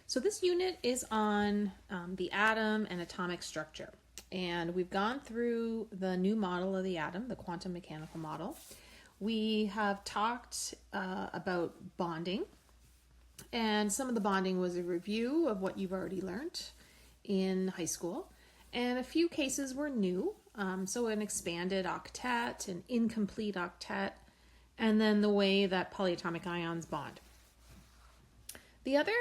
So this unit is on the atom and atomic structure. And we've gone through the new model of the atom, the quantum mechanical model. We have talked about bonding. And some of the bonding was a review of what you've already learned in high school. And a few cases were new. So an expanded octet, an incomplete octet, and then the way that polyatomic ions bond. The other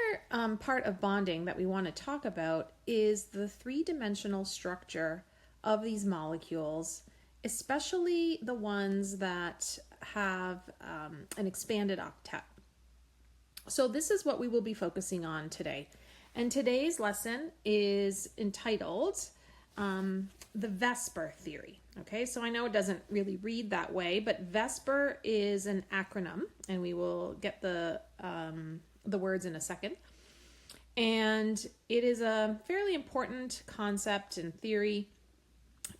part of bonding that we want to talk about is the three-dimensional structure of these molecules, especially the ones that have an expanded octet. So this is what we will be focusing on today. And today's lesson is entitled the VSEPR theory. Okay, so I know it doesn't really read that way, but VSEPR is an acronym, and we will get the words in a second. And it is a fairly important concept and theory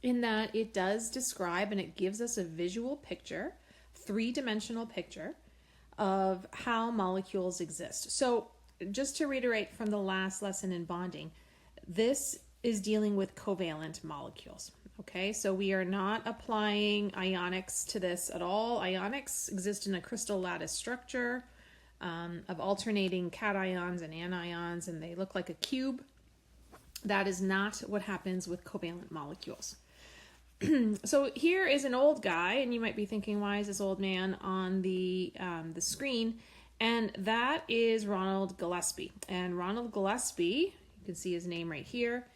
in that it does describe and it gives us a visual picture, three-dimensional picture of how molecules exist. So just to reiterate from the last lesson in bonding, this is dealing with covalent molecules. Okay, so we are not applying ionics to this at all. Ionics exist in a crystal lattice structure of alternating cations and anions, and they look like a cube. That is not what happens with covalent molecules. So here is an old guy, and you might be thinking, why is this old man on the screen? And that is Ronald Gillespie. And Ronald Gillespie, you can see his name right here,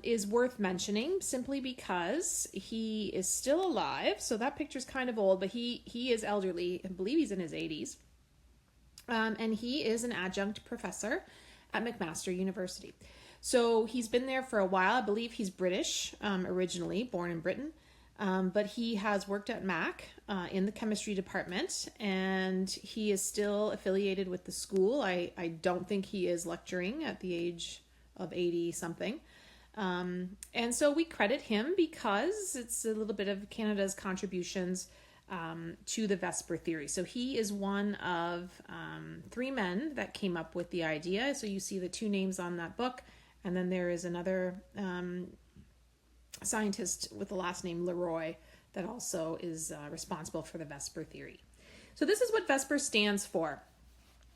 is worth mentioning simply because he is still alive. So that picture's kind of old, but he is elderly. I believe he's in his 80s. And he is an adjunct professor at McMaster University. So he's been there for a while. I believe he's British originally, born in Britain. But he has worked at Mac in the chemistry department, and he is still affiliated with the school. I don't think he is lecturing at the age of 80-something. And so we credit him because it's a little bit of Canada's contributions to the VSEPR theory. So he is one of three men that came up with the idea. So you see the two names on that book, and then there is another scientist with the last name Leroy that also is responsible for the VSEPR theory. So this is what VSEPR stands for.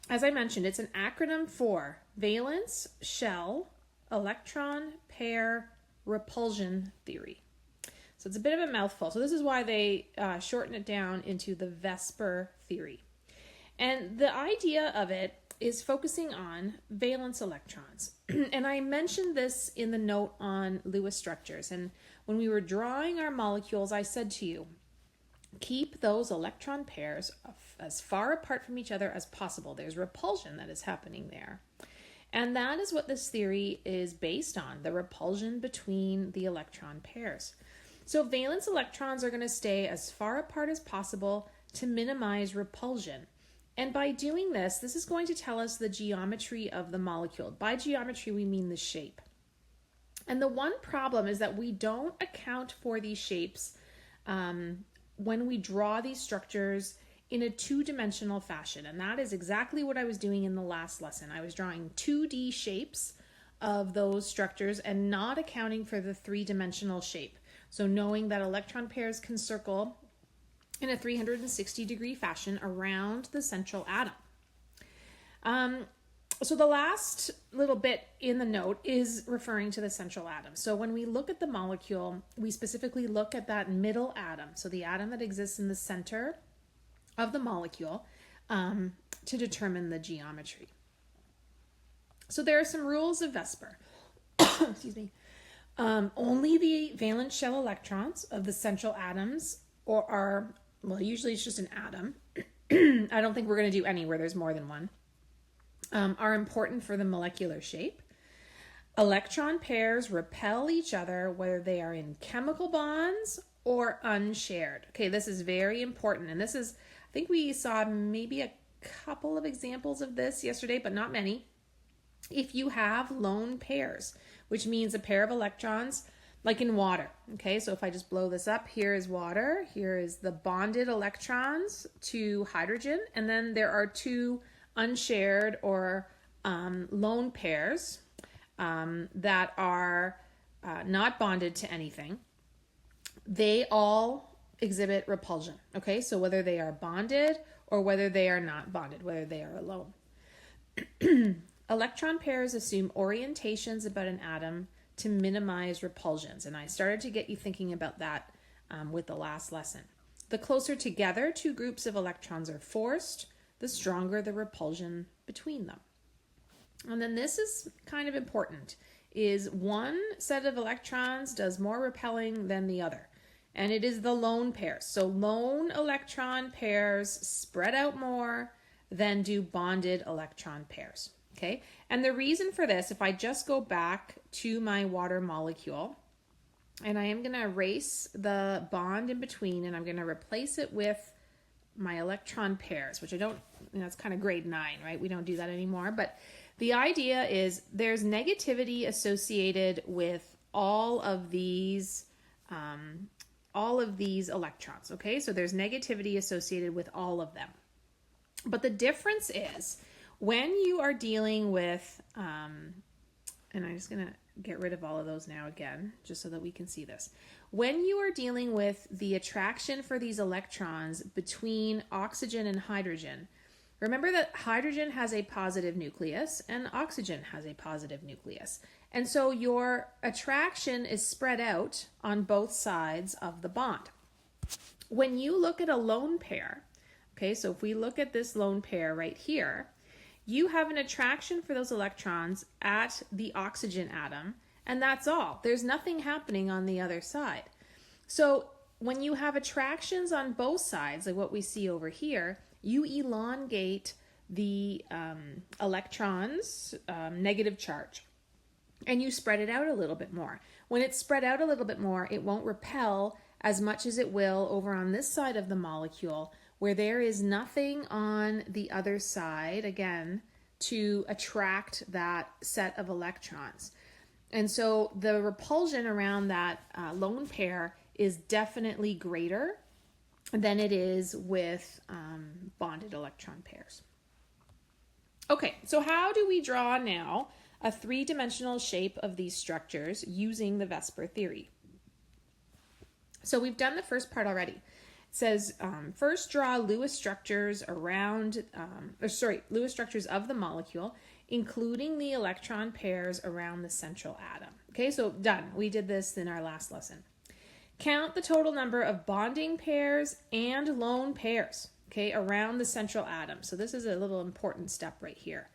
As I mentioned, it's an acronym for valence, shell, electron, pair, repulsion theory. So it's a bit of a mouthful. So this is why they shorten it down into the VSEPR theory. And the idea of it is focusing on valence electrons. And I mentioned this in the note on Lewis structures. And when we were drawing our molecules, I said to you, keep those electron pairs as far apart from each other as possible. There's repulsion that is happening there. And that is what this theory is based on, the repulsion between the electron pairs. So valence electrons are going to stay as far apart as possible to minimize repulsion. And by doing this, this is going to tell us the geometry of the molecule. By geometry, we mean the shape. And the one problem is that we don't account for these shapes when we draw these structures in a two-dimensional fashion. And that is exactly what I was doing in the last lesson. I was drawing 2D shapes of those structures and not accounting for the three-dimensional shape. So knowing that electron pairs can circle in a 360-degree fashion around the central atom. So the last little bit in the note is referring to the central atom. So when we look at the molecule, we specifically look at that middle atom, so the atom that exists in the center of the molecule, to determine the geometry. So there are some rules of VSEPR. Excuse me. Only the valence shell electrons of the central atoms usually it's just an atom. I don't think we're going to do any where there's more than one, are important for the molecular shape. Electron pairs repel each other whether they are in chemical bonds or unshared. Okay, this is very important. And this is, I think we saw maybe a couple of examples of this yesterday, but not many. If you have lone pairs, which means a pair of electrons, like in water. Okay, so if I just blow this up, here is water, here is the bonded electrons to hydrogen, and then there are two unshared or lone pairs that are not bonded to anything, they all exhibit repulsion. Okay, so whether they are bonded or whether they are not bonded, whether they are alone. Electron pairs assume orientations about an atom to minimize repulsions. And I started to get you thinking about that with the last lesson. The closer together two groups of electrons are forced, the stronger the repulsion between them. And then this is kind of important, is one set of electrons does more repelling than the other. And it is the lone pairs. So lone electron pairs spread out more than do bonded electron pairs. Okay, and the reason for this, if I just go back to my water molecule, and I am going to erase the bond in between, and I'm going to replace it with my electron pairs, which I don't, it's kind of grade 9, right? We don't do that anymore. But the idea is there's negativity associated with all of these electrons. Okay, so there's negativity associated with all of them. But the difference is, when you are dealing with, and I'm just going to get rid of all of those now again, just so that we can see this. When you are dealing with the attraction for these electrons between oxygen and hydrogen, remember that hydrogen has a positive nucleus and oxygen has a positive nucleus. And so your attraction is spread out on both sides of the bond. When you look at a lone pair, okay, so if we look at this lone pair right here, you have an attraction for those electrons at the oxygen atom, and that's all. There's nothing happening on the other side. So when you have attractions on both sides, like what we see over here, you elongate the electrons' negative charge, and you spread it out a little bit more. When it's spread out a little bit more, it won't repel as much as it will over on this side of the molecule, where there is nothing on the other side, again, to attract that set of electrons. And so the repulsion around that lone pair is definitely greater than it is with bonded electron pairs. Okay, so how do we draw now a three-dimensional shape of these structures using the VSEPR theory? So we've done the first part already. It says, first draw Lewis structures around, Lewis structures of the molecule, including the electron pairs around the central atom. Okay, so done. We did this in our last lesson. Count the total number of bonding pairs and lone pairs, okay, around the central atom. So this is a little important step right here.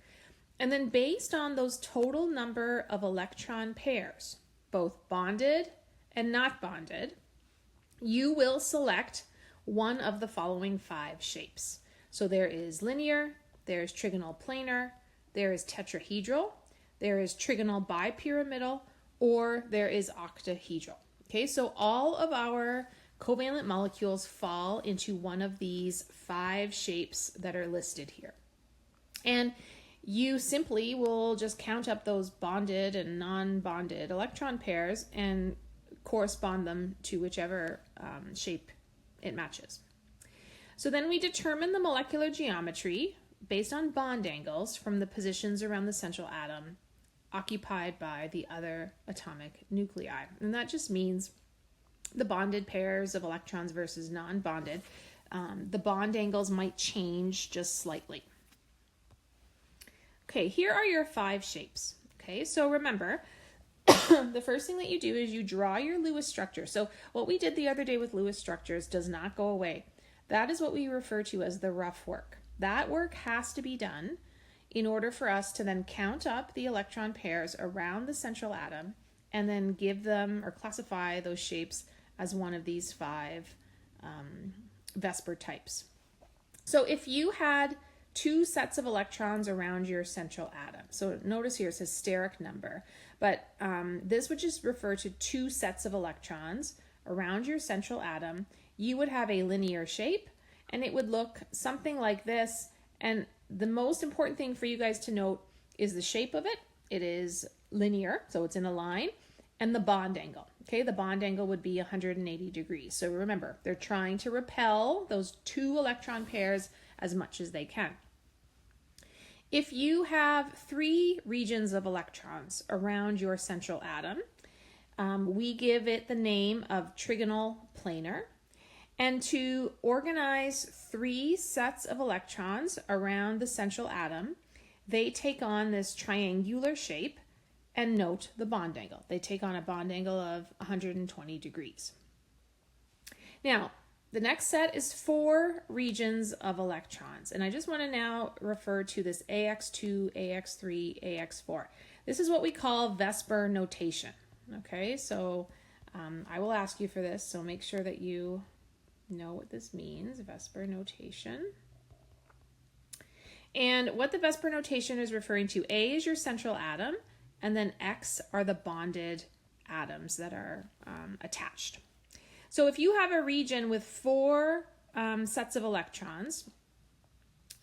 And then based on those total number of electron pairs, both bonded and not bonded, you will select one of the following 5 shapes. So there is linear, there's trigonal planar, there is tetrahedral, there is trigonal bipyramidal, or there is octahedral. Okay, so all of our covalent molecules fall into one of these 5 shapes that are listed here. And you simply will just count up those bonded and non-bonded electron pairs and correspond them to whichever shape it matches. So then we determine the molecular geometry based on bond angles from the positions around the central atom occupied by the other atomic nuclei. And that just means the bonded pairs of electrons versus non-bonded. The bond angles might change just slightly. Okay, here are your 5 shapes. Okay, so remember, the first thing that you do is you draw your Lewis structure. So what we did the other day with Lewis structures does not go away. That is what we refer to as the rough work. That work has to be done in order for us to then count up the electron pairs around the central atom and then give them or classify those shapes as one of these 5 VSEPR types. So if you had 2 sets of electrons around your central atom, so notice here it says steric number, but this would just refer to 2 sets of electrons around your central atom, you would have a linear shape, and it would look something like this. And the most important thing for you guys to note is the shape of it. It is linear, so it's in a line, and the bond angle. Okay, the bond angle would be 180 degrees. So remember, they're trying to repel those 2 electron pairs as much as they can. If you have 3 regions of electrons around your central atom, we give it the name of trigonal planar. And to organize 3 sets of electrons around the central atom, they take on this triangular shape, and note the bond angle. They take on a bond angle of 120 degrees. Now, the next set is 4 regions of electrons. And I just want to now refer to this AX2, AX3, AX4. This is what we call VSEPR notation. Okay, so I will ask you for this, so make sure that you know what this means, VSEPR notation. And what the VSEPR notation is referring to, A is your central atom, and then X are the bonded atoms that are attached. So if you have a region with 4 sets of electrons,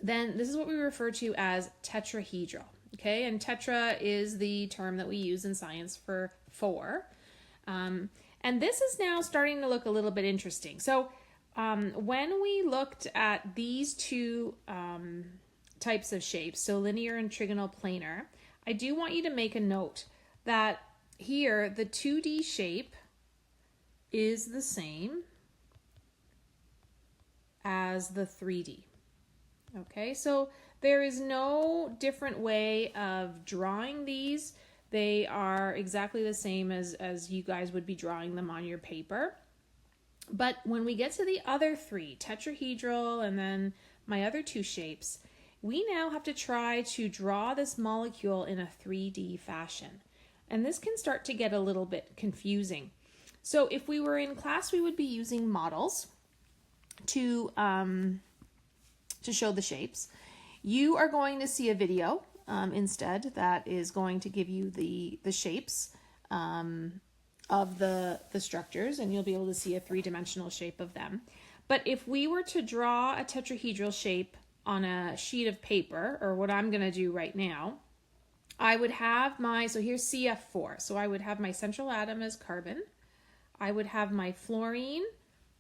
then this is what we refer to as tetrahedral. Okay, and tetra is the term that we use in science for 4. And this is now starting to look a little bit interesting. So when we looked at these 2 types of shapes, so linear and trigonal planar, I do want you to make a note that here the 2D shape is the same as the 3D. Okay, so there is no different way of drawing these. They are exactly the same as you guys would be drawing them on your paper. But when we get to the other 3, tetrahedral and then my other 2 shapes, we now have to try to draw this molecule in a 3D fashion. And this can start to get a little bit confusing. So if we were in class, we would be using models to show the shapes. You are going to see a video instead that is going to give you the shapes of the structures, and you'll be able to see a 3-dimensional shape of them. But if we were to draw a tetrahedral shape on a sheet of paper, or what I'm going to do right now, I would have so here's CF4. So I would have my central atom as carbon. I would have my fluorine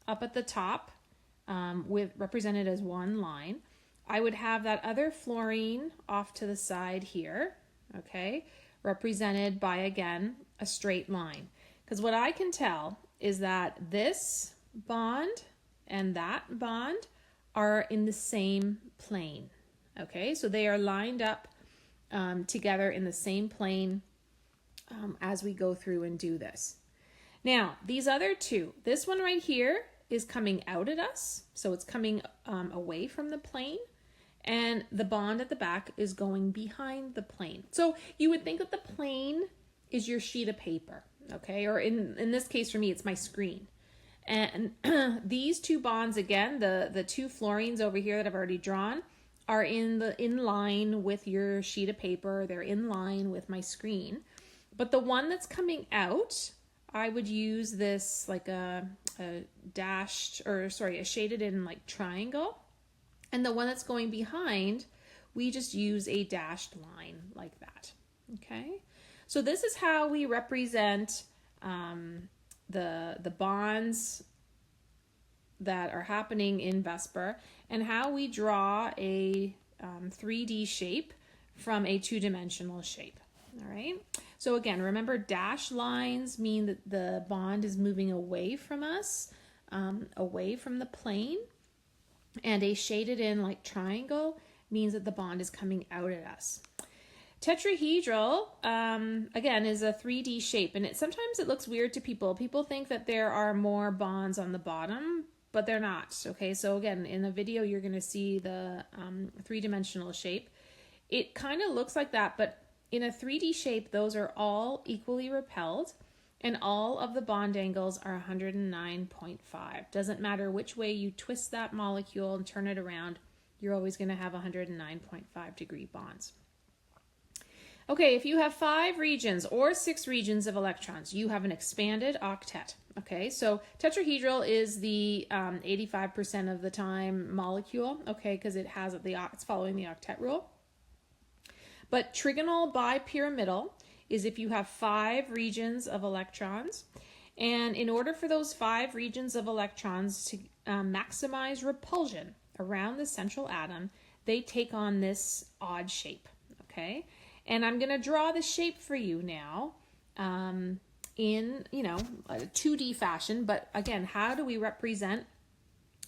up at the top represented as 1 line. I would have that other fluorine off to the side here, okay, represented by, again, a straight line. Because what I can tell is that this bond and that bond are in the same plane. Okay, so they are lined up together in the same plane as we go through and do this. Now, these other 2, this one right here is coming out at us, so it's coming away from the plane, and the bond at the back is going behind the plane. So you would think that the plane is your sheet of paper, okay, or in this case for me, it's my screen. And these 2 bonds, again, the 2 fluorines over here that I've already drawn, are in line with your sheet of paper. They're in line with my screen. But the one that's coming out, I would use this like a shaded in like triangle. And the one that's going behind, we just use a dashed line like that. Okay, so this is how we represent the bonds that are happening in VSEPR, and how we draw a 3D shape from a 2-dimensional shape. All right, so again, remember, dashed lines mean that the bond is moving away from us, away from the plane, and a shaded in like triangle means that the bond is coming out at us. Tetrahedral, again, is a 3D shape, and sometimes it looks weird to people. People think that there are more bonds on the bottom, but they're not. Okay, so again, in the video, you're going to see the 3-dimensional shape. It kind of looks like that, but in a 3D shape, those are all equally repelled, and all of the bond angles are 109.5. Doesn't matter which way you twist that molecule and turn it around, you're always going to have 109.5 degree bonds. Okay, if you have 5 regions or 6 regions of electrons, you have an expanded octet. Okay, so tetrahedral is the 85% of the time molecule, okay, because it's following the octet rule. But trigonal bipyramidal is if you have 5 regions of electrons, and in order for those 5 regions of electrons to maximize repulsion around the central atom, they take on this odd shape, okay? And I'm going to draw the shape for you now in, a 2D fashion. But again, how do we represent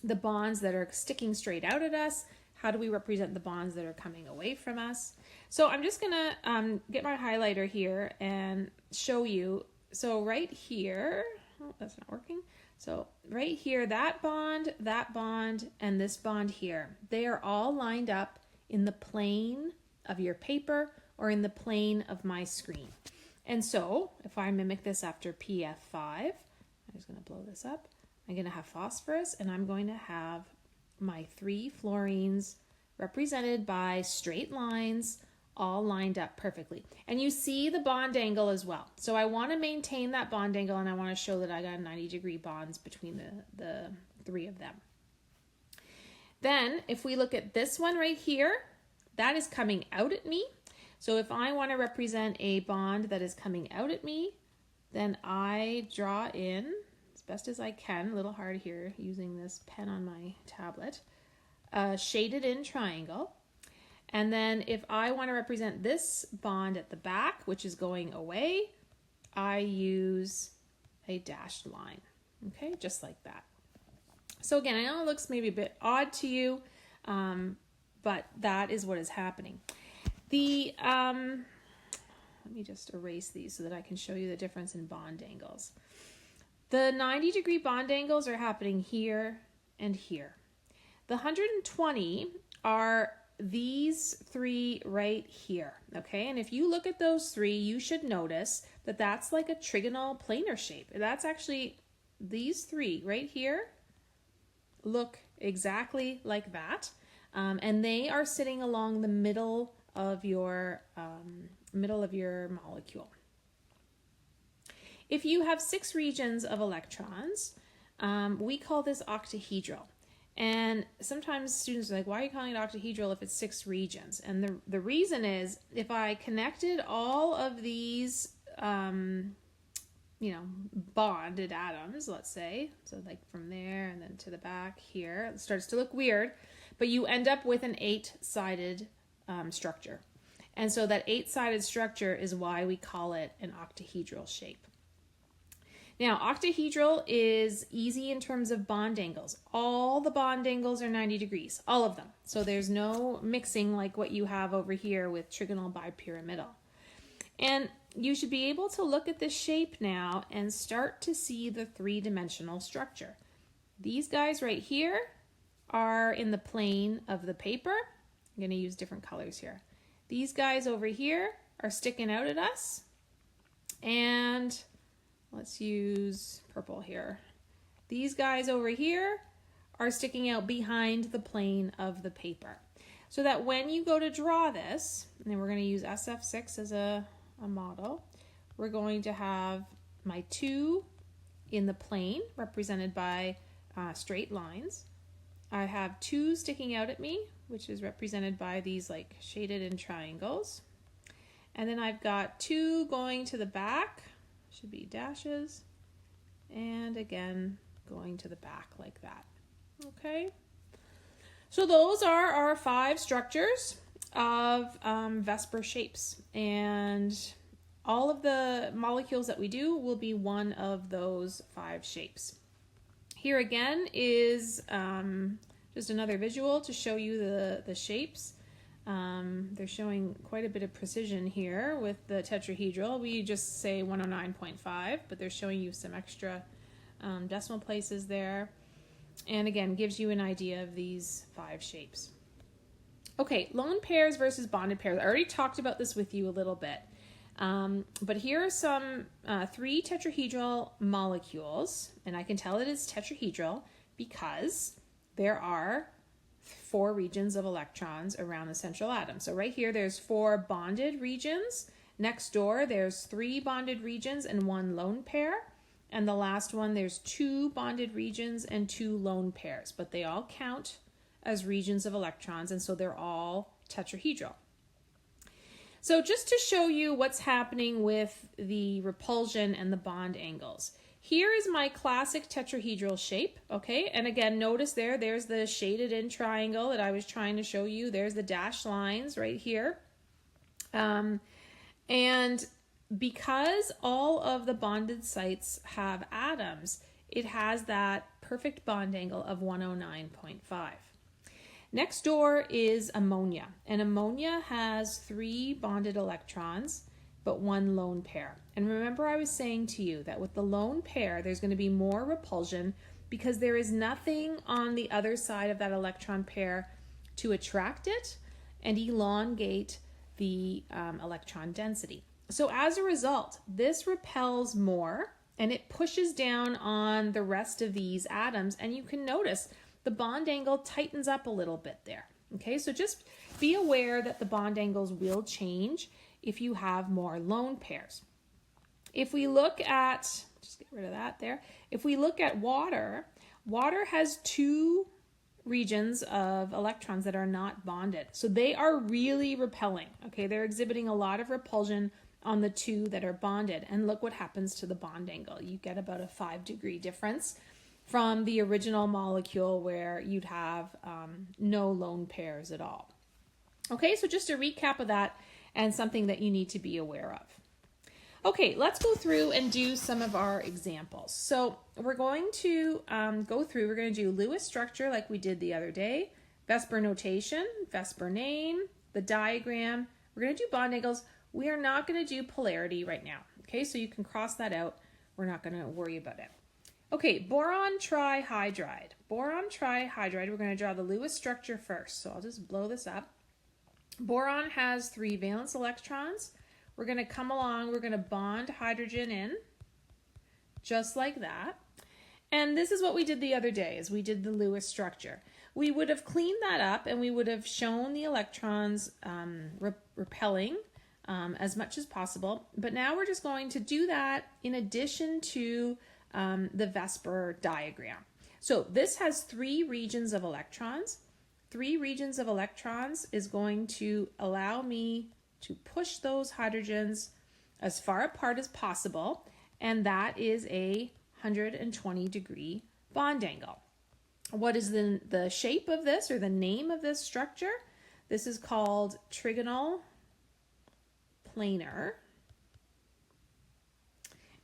the bonds that are sticking straight out at us? How do we represent the bonds that are coming away from us? So I'm just going to get my highlighter here and show you. So right here, oh, that's not working. So right here, that bond, and this bond here, they are all lined up in the plane of your paper or in the plane of my screen. And so if I mimic this after PF5, I'm just going to blow this up. I'm going to have phosphorus, and I'm going to have my 3 fluorines represented by straight lines all lined up perfectly. And you see the bond angle as well. So I want to maintain that bond angle, and I want to show that I got 90-degree bonds between the 3 of them. Then if we look at this one right here, that is coming out at me. So if I want to represent a bond that is coming out at me, then I draw in, as best as I can, a little hard here using this pen on my tablet, a shaded in triangle. And then if I want to represent this bond at the back, which is going away, I use a dashed line, okay, just like that. So again, I know it looks maybe a bit odd to you, but that is what is happening. Let me just erase these so that I can show you the difference in bond angles. The 90-degree bond angles are happening here and here. The 120 are these 3 right here, okay? And if you look at those 3, you should notice that that's like a trigonal planar shape. That's actually, these 3 right here look exactly like that. And they are sitting along the middle of your molecule. If you have 6 regions of electrons, we call this octahedral. And sometimes students are like, why are you calling it octahedral if it's 6 regions? And the reason is, if I connected all of these, bonded atoms, let's say, so like from there and then to the back here, it starts to look weird, but you end up with an 8-sided structure. And so that 8-sided structure is why we call it an octahedral shape. Now, octahedral is easy in terms of bond angles. All the bond angles are 90 degrees, all of them. So there's no mixing like what you have over here with trigonal bipyramidal. And you should be able to look at this shape now and start to see the 3-dimensional structure. These guys right here are in the plane of the paper. I'm going to use different colors here. These guys over here are sticking out at us, and let's use purple here. These guys over here are sticking out behind the plane of the paper. So that when you go to draw this, and then we're going to use SF6 as a model, we're going to have my 2 in the plane represented by straight lines. I have 2 sticking out at me, which is represented by these like shaded in triangles. And then I've got 2 going to the back, should be dashes, and again going to the back like that. Okay, so those are our 5 structures of VSEPR shapes, and all of the molecules that we do will be one of those 5 shapes. Here again is just another visual to show you the shapes. They're showing quite a bit of precision here with the tetrahedral. We just say 109.5, but they're showing you some extra decimal places there. And again, gives you an idea of these 5 shapes. Okay, lone pairs versus bonded pairs. I already talked about this with you a little bit. But here are some 3 tetrahedral molecules, and I can tell it is tetrahedral because there are 4 regions of electrons around the central atom. So right here there's 4 bonded regions. Next door there's 3 bonded regions and 1 lone pair. And the last one there's 2 bonded regions and 2 lone pairs. But they all count as regions of electrons, and so they're all tetrahedral. So just to show you what's happening with the repulsion and the bond angles. here is my classic tetrahedral shape, okay? And again, notice there's the shaded in triangle that I was trying to show you. There's the dashed lines right here. And because all of the bonded sites have atoms, it has that perfect bond angle of 109.5. Next door is ammonia, and ammonia has 3 bonded electrons, but 1 lone pair. And remember I was saying to you that with the lone pair, there's going to be more repulsion because there is nothing on the other side of that electron pair to attract it and elongate the electron density. So as a result, this repels more and it pushes down on the rest of these atoms, and you can notice the bond angle tightens up a little bit there. Okay, so just be aware that the bond angles will change if you have more lone pairs. If we look at, just get rid of that there. If we look at water, water has 2 regions of electrons that are not bonded. So they are really repelling. Okay, they're exhibiting a lot of repulsion on the 2 that are bonded. And look what happens to the bond angle. You get about a 5-degree difference from the original molecule where you'd have no lone pairs at all. Okay, so just a recap of that and something that you need to be aware of. Okay, let's go through and do some of our examples. So we're going to we're going to do Lewis structure like we did the other day, VSEPR notation, VSEPR name, the diagram. We're going to do bond angles. We are not going to do polarity right now. Okay, so you can cross that out. We're not going to worry about it. Okay, boron trihydride. Boron trihydride, we're going to draw the Lewis structure first. So I'll just blow this up. Boron has 3 valence electrons. We're going to come along, we're going to bond hydrogen in, just like that. And this is what we did the other day, is we did the Lewis structure. We would have cleaned that up and we would have shown the electrons repelling as much as possible. But now we're just going to do that in addition to the VSEPR diagram. So this has 3 regions of electrons. 3 regions of electrons is going to allow me to push those hydrogens as far apart as possible, and that is a 120-degree bond angle. What is the shape of this, or the name of this structure? This is called trigonal planar.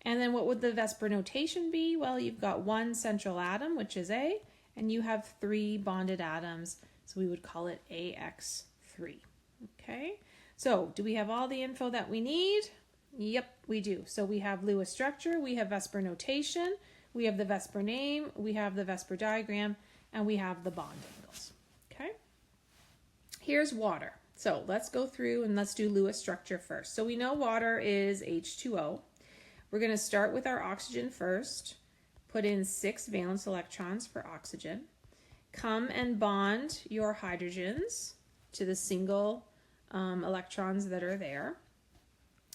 And then what would the VSEPR notation be? Well, you've got 1 central atom, which is A, and you have 3 bonded atoms, so we would call it AX3. Okay, so do we have all the info that we need? Yep, we do. So we have Lewis structure, we have VSEPR notation, we have the VSEPR name, we have the VSEPR diagram, and we have the bond angles. Okay, here's water. So let's go through and let's do Lewis structure first. So we know water is H2O. We're going to start with our oxygen first, put in 6 valence electrons for oxygen, come and bond your hydrogens to the single electrons that are there.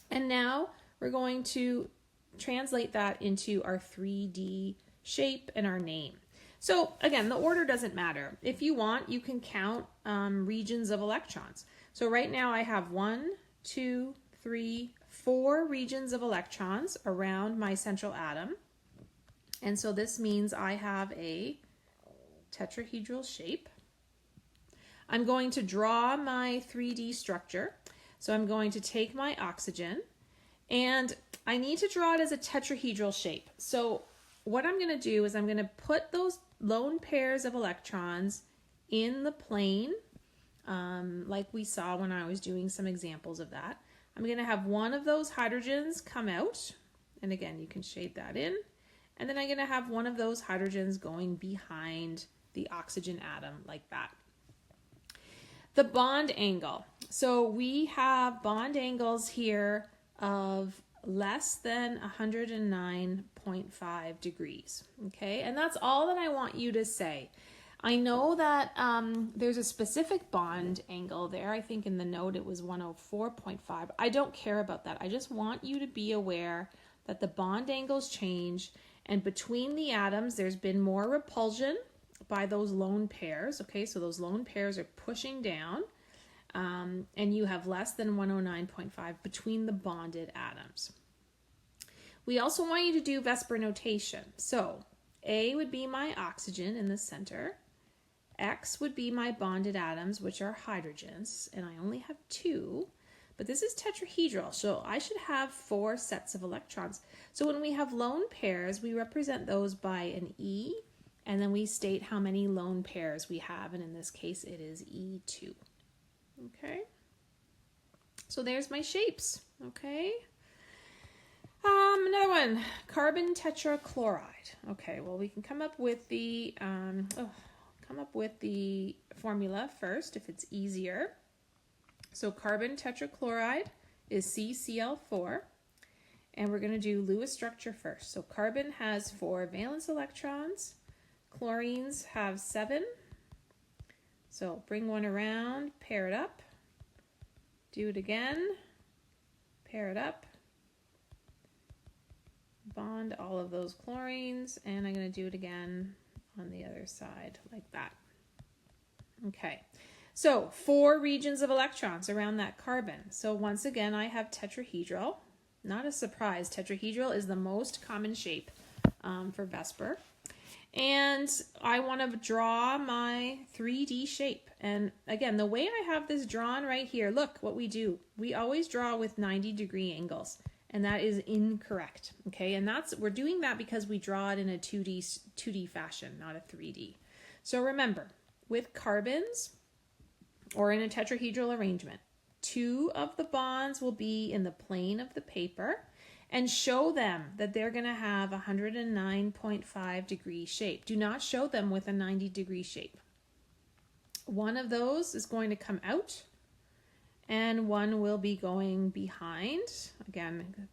And now we're going to translate that into our 3D shape and our name. So again, the order doesn't matter. If you want, you can count regions of electrons. So right now I have 1, 2, 3, 4 regions of electrons around my central atom. And so this means I have a tetrahedral shape. I'm going to draw my 3D structure. So I'm going to take my oxygen, and I need to draw it as a tetrahedral shape. So what I'm going to do is I'm going to put those lone pairs of electrons in the plane, like we saw when I was doing some examples of that. I'm going to have one of those hydrogens come out, and again, you can shade that in. And then I'm going to have one of those hydrogens going behind the oxygen atom like that. The bond angle. So we have bond angles here of less than 109.5 degrees. Okay, and that's all that I want you to say. I know that there's a specific bond angle there. I think in the note it was 104.5. I don't care about that. I just want you to be aware that the bond angles change, and between the atoms there's been more repulsion by those lone pairs. Okay, so those lone pairs are pushing down, and you have less than 109.5 between the bonded atoms. We also want you to do VSEPR notation. So A would be my oxygen in the center. X would be my bonded atoms, which are hydrogens, and I only have 2. But this is tetrahedral, so I should have 4 sets of electrons. So when we have lone pairs, we represent those by an E, and then we state how many lone pairs we have, and in this case it is E2. Okay, so there's my shapes. Okay, another one, carbon tetrachloride. Okay, well we can come up with the formula first if it's easier. So carbon tetrachloride is CCl4, and we're going to do Lewis structure first. So carbon has 4 valence electrons, chlorines have 7. So bring one around, pair it up, do it again, pair it up, bond all of those chlorines, and I'm going to do it again on the other side like that. Okay. So 4 regions of electrons around that carbon. So once again, I have tetrahedral. Not a surprise, tetrahedral is the most common shape for VSEPR. And I want to draw my 3D shape. And again, the way I have this drawn right here, look what we do. We always draw with 90-degree angles, and that is incorrect. Okay, and we're doing that because we draw it in a 2D fashion, not a 3D. So remember, with carbons, or in a tetrahedral arrangement, 2 of the bonds will be in the plane of the paper, and show them that they're going to have a 109.5 degree shape. Do not show them with a 90-degree shape. One of those is going to come out, and one will be going behind. Again,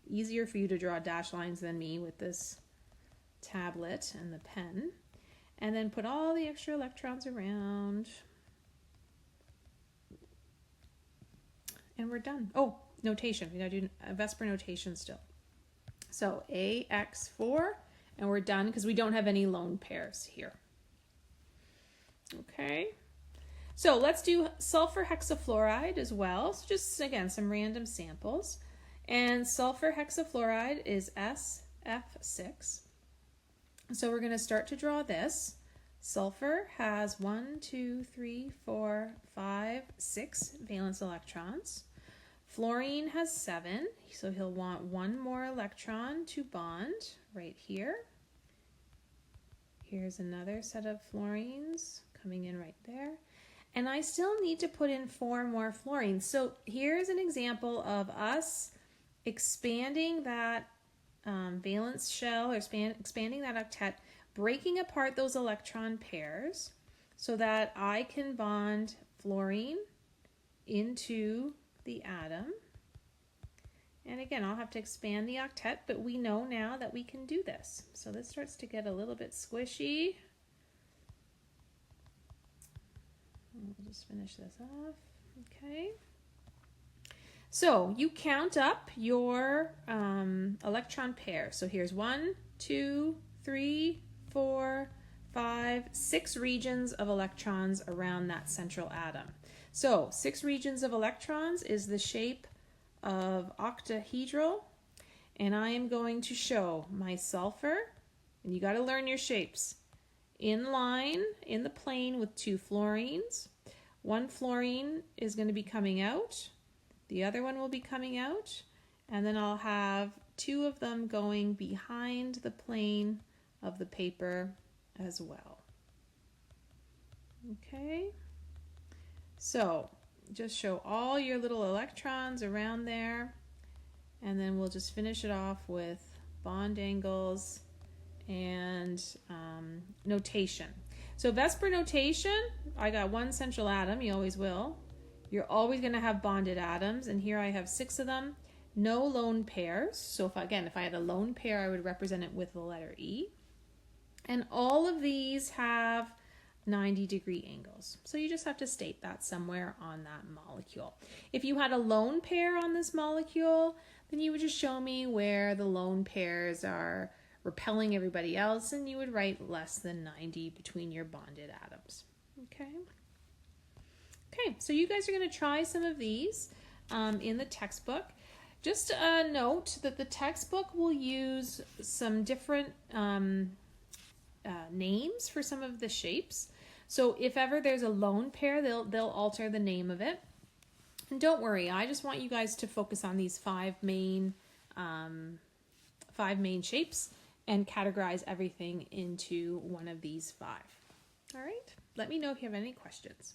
easier for you to draw dash lines than me with this tablet and the pen. And then put all the extra electrons around. And we're done. Oh, notation. We got to do a VSEPR notation still. So AX4, and we're done because we don't have any lone pairs here. Okay. So let's do sulfur hexafluoride as well. So just, again, some random samples. And sulfur hexafluoride is SF6. So we're going to start to draw this. Sulfur has 6 valence electrons. Fluorine has 7, so he'll want 1 more electron to bond right here. Here's another set of fluorines coming in right there. And I still need to put in 4 more fluorines. So here's an example of us expanding that valence shell, or expanding that octet, breaking apart those electron pairs so that I can bond fluorine into the atom. And again, I'll have to expand the octet, but we know now that we can do this. So this starts to get a little bit squishy. We'll just finish this off. Okay. So you count up your electron pairs. So here's 1, 2, 3, 4, 5, 6 regions of electrons around that central atom. So 6 regions of electrons is the shape of octahedral, and I am going to show my sulfur, and you got to learn your shapes, in line in the plane with 2 fluorines. 1 fluorine is going to be coming out, the other one will be coming out, and then I'll have 2 of them going behind the plane of the paper as well. Okay, so just show all your little electrons around there, and then we'll just finish it off with bond angles and notation. So VSEPR notation, I got 1 central atom, you always will. You're always going to have bonded atoms, and here I have 6 of them. No lone pairs, so if I had a lone pair, I would represent it with the letter E. And all of these have 90-degree angles. So you just have to state that somewhere on that molecule. If you had a lone pair on this molecule, then you would just show me where the lone pairs are repelling everybody else, and you would write less than 90 between your bonded atoms. Okay. Okay, so you guys are going to try some of these in the textbook. Just a note that the textbook will use some different names for some of the shapes. So if ever there's a lone pair, they'll alter the name of it. And don't worry, I just want you guys to focus on these five main shapes and categorize everything into one of these five. All right, let me know if you have any questions.